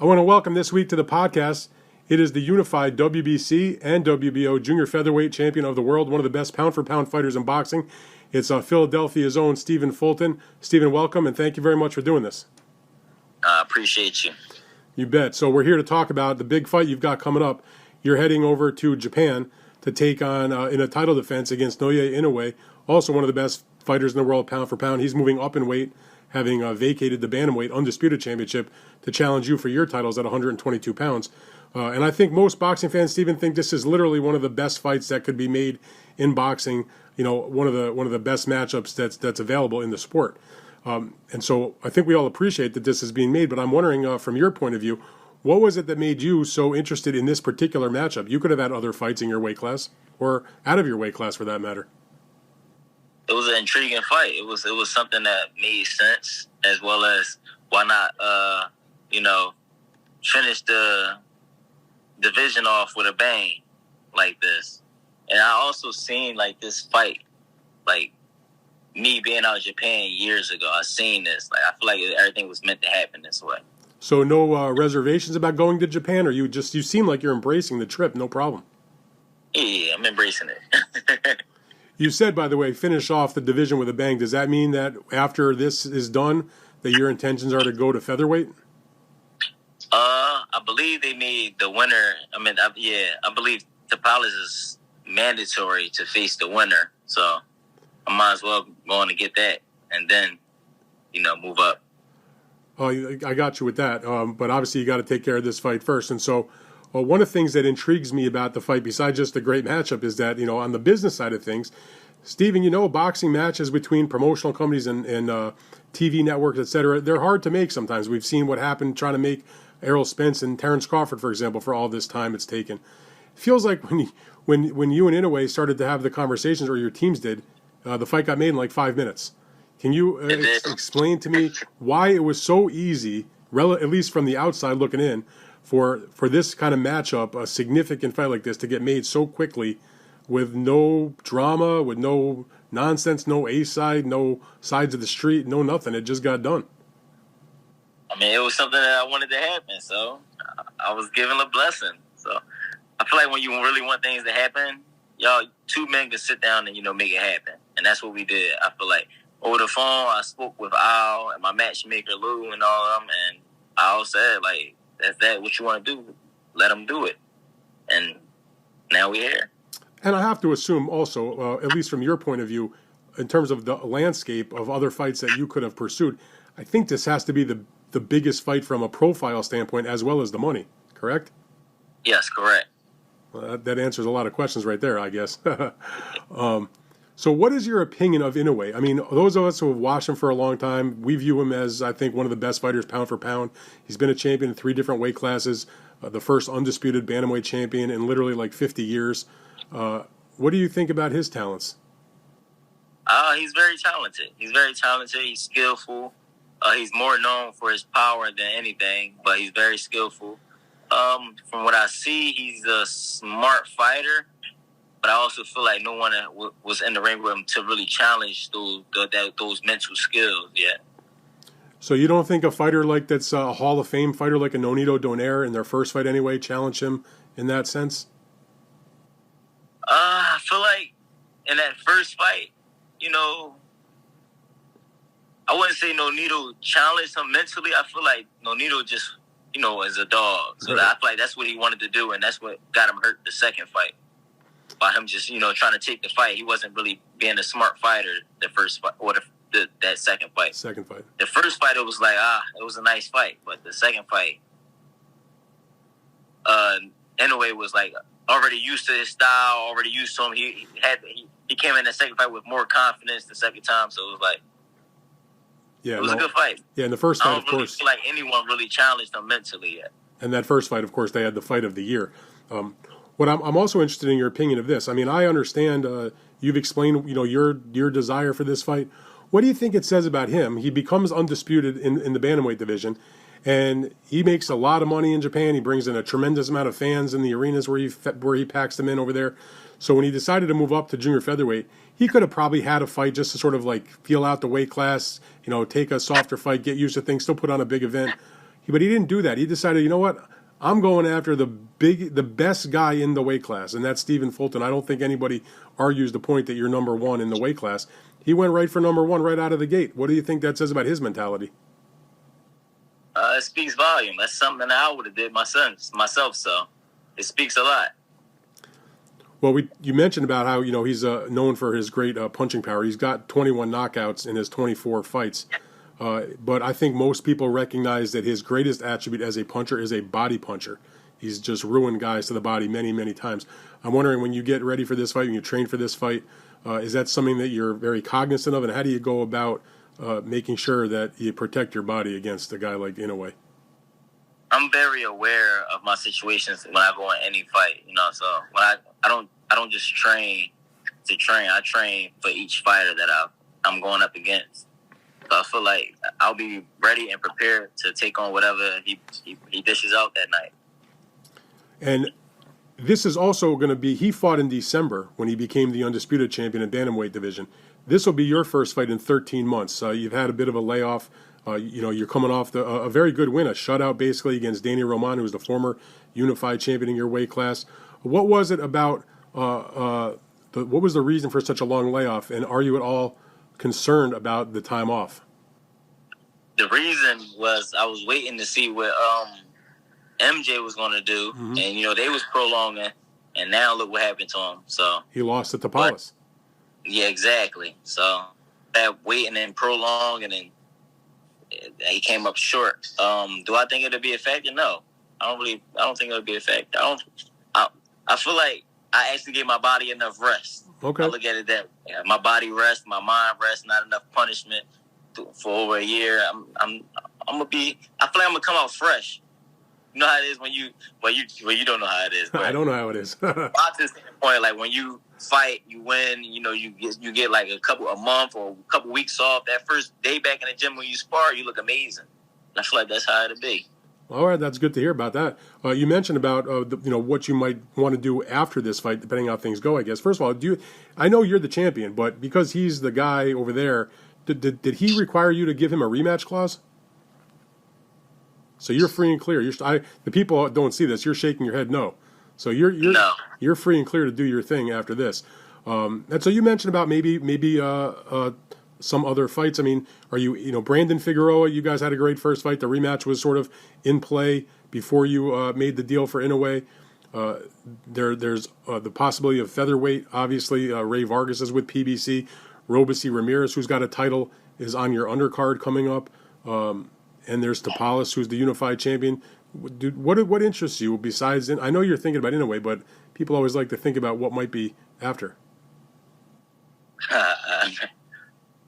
I want to welcome this week to the podcast. It is the unified WBC and WBO junior featherweight champion of the world, one of the best pound-for-pound fighters in boxing. It's Philadelphia's own Stephen Fulton. Stephen, welcome, and thank you very much for doing this. I appreciate you. You bet. So we're here to talk about the big fight you've got coming up. You're heading over to Japan to take on, in a title defense against Naoya Inoue, also one of the best fighters in the world pound for pound. He's moving up in weight, having vacated the bantamweight undisputed championship to challenge you for your titles at 122 pounds. And I think most boxing fans, Stephen, think this is literally one of the best fights that could be made in boxing. You know, one of the best matchups that's available in the sport. And so I think we all appreciate that this is being made. But I'm wondering, from your point of view, what was it that made you so interested in this particular matchup? You could have had other fights in your weight class, or out of your weight class for that matter. It was an intriguing fight. It was something that made sense, as well as why not, finish the division off with a bang like this. And I also seen like this fight, like me being out in Japan years ago. I seen this. Like I feel like everything was meant to happen this way. So no reservations about going to Japan, or you seem like you're embracing the trip, no problem. Yeah, I'm embracing it. You said, by the way, finish off the division with a bang. Does that mean that after this is done, that your intentions are to go to featherweight? I believe they made the winner. I believe Tapales is mandatory to face the winner. So I might as well go on to get that and then, move up. Oh, I got you with that. But obviously you got to take care of this fight first. And so one of the things that intrigues me about the fight, besides just the great matchup, is that, on the business side of things, Stephen, boxing matches between promotional companies and TV networks, et cetera, they're hard to make sometimes. We've seen what happened trying to make Errol Spence and Terrence Crawford, for example, for all this time it's taken. It feels like when you and Inoue started to have the conversations, or your teams did, the fight got made in like 5 minutes. Can you explain to me why it was so easy, at least from the outside looking in, for this kind of matchup, a significant fight like this, to get made so quickly with no drama, with no nonsense, no A-side, no sides of the street, no nothing. It just got done. I mean, it was something that I wanted to happen, so I was given a blessing. So I feel like when you really want things to happen, y'all, two men can sit down and, make it happen. And that's what we did. I feel like over the phone, I spoke with Al and my matchmaker, Lou, and all of them, and Al said, like, that's that. What you want to do, let them do it. And now we're here. And I have to assume also, at least from your point of view, in terms of the landscape of other fights that you could have pursued, I think this has to be the biggest fight from a profile standpoint as well as the money, correct? Yes, correct. Well, that answers a lot of questions right there, I guess. So what is your opinion of Inoue? I mean, those of us who have watched him for a long time, we view him as, I think, one of the best fighters pound for pound. He's been a champion in 3 different weight classes, the first undisputed bantamweight champion in literally like 50 years. What do you think about his talents? He's very talented. He's skillful. He's more known for his power than anything, but he's very skillful. From what I see, he's a smart fighter, but I also feel like no one was in the ring with him to really challenge those mental skills yet. So you don't think a fighter that's a Hall of Fame fighter like a Nonito Donaire in their first fight anyway challenged him in that sense? I feel like in that first fight, I wouldn't say Nonito challenged him mentally. I feel like Nonito just, is a dog. So I feel like that's what he wanted to do, and that's what got him hurt the second fight. By him just, trying to take the fight. He wasn't really being a smart fighter the first fight, or that second fight. The first fight, it was like, it was a nice fight. But the second fight, Inoue was like already used to his style, already used to him. He came in the second fight with more confidence the second time, so it was like, it was a good fight. Yeah, in the first fight, I don't really feel like anyone really challenged him mentally yet. And that first fight, of course, they had the fight of the year. What I'm also interested in your opinion of this. I mean, I understand you've explained, your desire for this fight. What do you think it says about him? He becomes undisputed in the bantamweight division, and he makes a lot of money in Japan. He brings in a tremendous amount of fans in the arenas where he packs them in over there. So when he decided to move up to junior featherweight, he could have probably had a fight just to sort of like feel out the weight class, take a softer fight, get used to things, still put on a big event. but he didn't do that. He decided, you know what? I'm going after the best guy in the weight class, and that's Stephen Fulton. I don't think anybody argues the point that you're number one in the weight class. He went right for number one right out of the gate. What do you think that says about his mentality? It speaks volume. That's something that I would have did myself. So it speaks a lot. Well, you mentioned about how he's known for his great punching power. He's got 21 knockouts in his 24 fights. But I think most people recognize that his greatest attribute as a puncher is a body puncher. He's just ruined guys to the body many, many times. I'm wondering, when you get ready for this fight, when you train for this fight, is that something that you're very cognizant of? And how do you go about making sure that you protect your body against a guy like Inoue? I'm very aware of my situations when I go in any fight. So when I don't just train to train. I train for each fighter that I'm going up against. So I feel like I'll be ready and prepared to take on whatever he dishes out that night. And this is also going to be, he fought in December when he became the undisputed champion in bantamweight division. This will be your first fight in 13 months. You've had a bit of a layoff. You're coming off a very good win, a shutout basically against Danny Roman, who was the former unified champion in your weight class. What was it about, what was the reason for such a long layoff, and are you at all concerned about the time off? The reason was I was waiting to see what MJ was going to do, and they was prolonging, and now look what happened to him. So he lost to Tapales. Yeah, exactly. So that waiting and prolonging, and he came up short. Do I think it'll be a factor? No, I don't think it'll be a factor. I feel like I actually gave my body enough rest. Okay. I look at it that way. My body rest, my mind rest, not enough punishment for over a year. I'm gonna be. I feel like I'm gonna come out fresh. You know how it is when you don't know how it is. I don't know how it is. Boxing standpoint, like when you fight, you win. You get like a month or a couple weeks off. That first day back in the gym when you spar, you look amazing. And I feel like that's how it'll be. All right, that's good to hear about that. You mentioned about what you might want to do after this fight, depending on how things go. I guess first of all, I know you're the champion, but because he's the guy over there, did he require you to give him a rematch clause? So you're free and clear. The people don't see this. You're shaking your head no. So you're free and clear to do your thing after this. And so you mentioned about maybe some other fights. I mean, are you Brandon Figueroa? You guys had a great first fight. The rematch was sort of in play before you made the deal for Inoue. There's the possibility of featherweight. Obviously, Ray Vargas is with PBC. Robeisy Ramirez, who's got a title, is on your undercard coming up. And there's Tapales, who's the unified champion. What interests you besides? I know you're thinking about Inoue, but people always like to think about what might be after.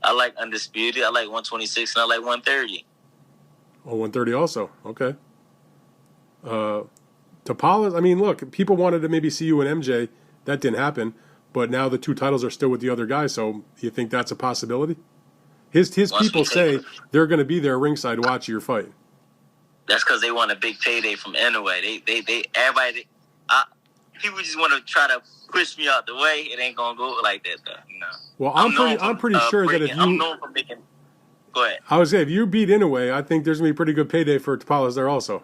I like undisputed. I like 126, and I like 130. Oh, 130 also. Okay. Tapales, I mean, look, people wanted to maybe see you and MJ. That didn't happen. But now the two titles are still with the other guy, so you think that's a possibility? His people say they're going to be there ringside watching your fight. That's because they want a big payday from Inoue. Everybody, people just want to try to push me out the way. It ain't going to go like that, though. Well, I'm pretty sure that if you... I'm known for making... Go ahead. I was saying, if you beat Inoue, I think there's going to be a pretty good payday for Tapales there also.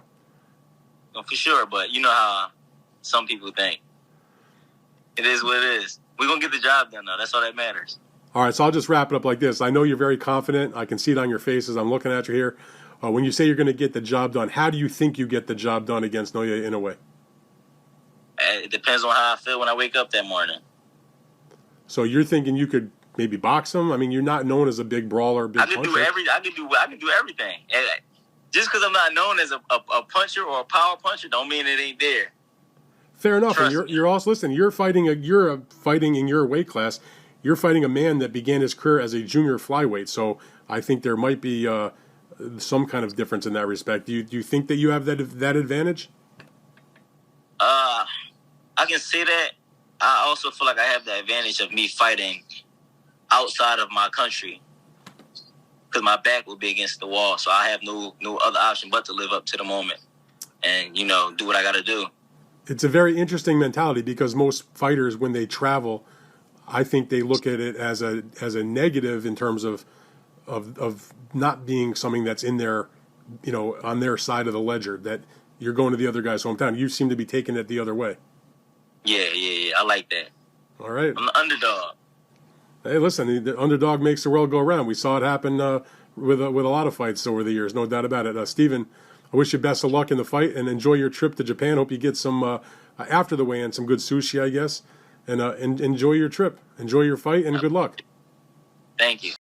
Well, for sure, but you know how some people think. It is what it is. We're going to get the job done, though. That's all that matters. All right, so I'll just wrap it up like this. I know you're very confident. I can see it on your faces. I'm looking at you here. When you say you're going to get the job done, how do you think you get the job done against Naoya Inoue? It depends on how I feel when I wake up that morning. So you're thinking you could maybe box him? I mean, you're not known as a big brawler, big puncher. I can do everything. And just because I'm not known as a puncher or a power puncher, don't mean it ain't there. Fair enough. And you're also you're fighting in your weight class. You're fighting a man that began his career as a junior flyweight. So I think there might be some kind of difference in that respect. Do you think that you have that advantage? I can say that. I also feel like I have the advantage of me fighting outside of my country because my back will be against the wall. So I have no other option but to live up to the moment and, do what I got to do. It's a very interesting mentality because most fighters, when they travel, I think they look at it as a negative in terms of not being something that's in their on their side of the ledger, that you're going to the other guy's hometown. You seem to be taking it the other way. Yeah. I like that. All right. I'm the underdog. Hey, listen, the underdog makes the world go round. We saw it happen with a lot of fights over the years, no doubt about it. Steven, I wish you best of luck in the fight and enjoy your trip to Japan. Hope you get some, after the weigh-in, some good sushi, I guess. And enjoy your trip. Enjoy your fight, and good luck. Thank you.